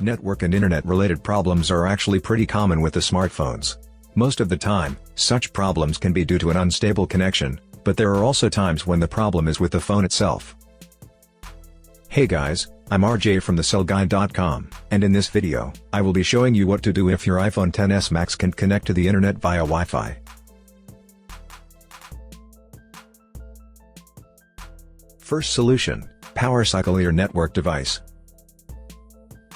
Network and internet-related problems are actually pretty common with the smartphones. Most of the time, such problems can be due to an unstable connection, but there are also times when the problem is with the phone itself. Hey guys, I'm RJ from thecellguide.com, and in this video, I will be showing you what to do if your iPhone XS Max can't connect to the internet via Wi-Fi. First solution: power cycle your network device.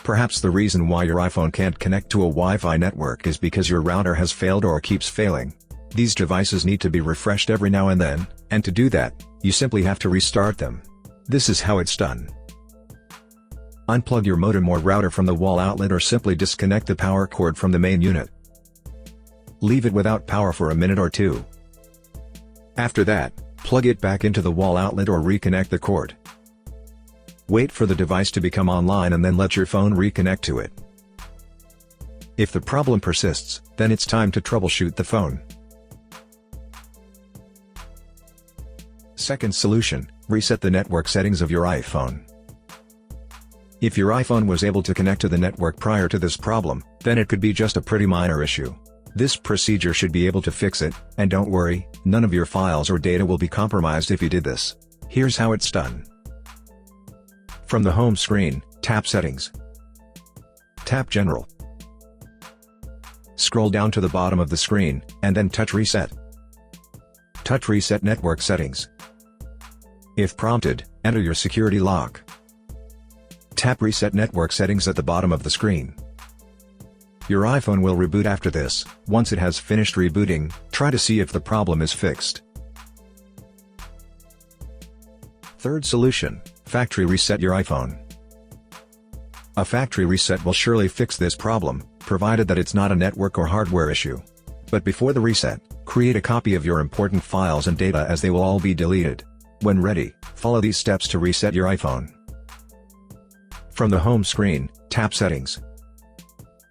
Perhaps the reason why your iPhone can't connect to a Wi-Fi network is because your router has failed or keeps failing. These devices need to be refreshed every now and then, and to do that, you simply have to restart them. This is how it's done. Unplug your modem or router from the wall outlet or simply disconnect the power cord from the main unit. Leave it without power for a minute or two. After that, plug it back into the wall outlet or reconnect the cord. Wait for the device to become online and then let your phone reconnect to it. If the problem persists, then it's time to troubleshoot the phone. Second solution: reset the network settings of your iPhone. If your iPhone was able to connect to the network prior to this problem, then it could be just a pretty minor issue. This procedure should be able to fix it, and don't worry, none of your files or data will be compromised if you did this. Here's how it's done. From the home screen, tap Settings. Tap General. Scroll down to the bottom of the screen, and then touch Reset. Touch Reset Network Settings. If prompted, enter your security lock. Tap Reset Network Settings at the bottom of the screen. Your iPhone will reboot after this. Once it has finished rebooting, try to see if the problem is fixed. Third solution: factory reset your iPhone. A factory reset will surely fix this problem, provided that it's not a network or hardware issue. But before the reset, create a copy of your important files and data as they will all be deleted. When ready, follow these steps to reset your iPhone. From the home screen, tap Settings.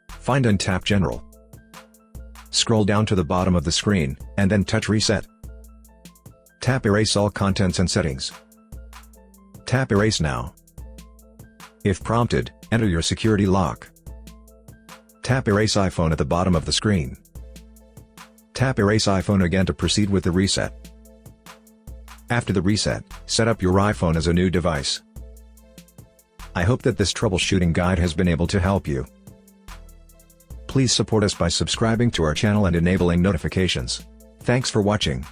Find and tap General. Scroll down to the bottom of the screen, and then touch Reset. Tap Erase all contents and settings. Tap Erase now. If prompted, enter your security lock. Tap Erase iPhone at the bottom of the screen. Tap Erase iPhone again to proceed with the reset. After the reset, set up your iPhone as a new device. I hope that this troubleshooting guide has been able to help you. Please support us by subscribing to our channel and enabling notifications. Thanks for watching.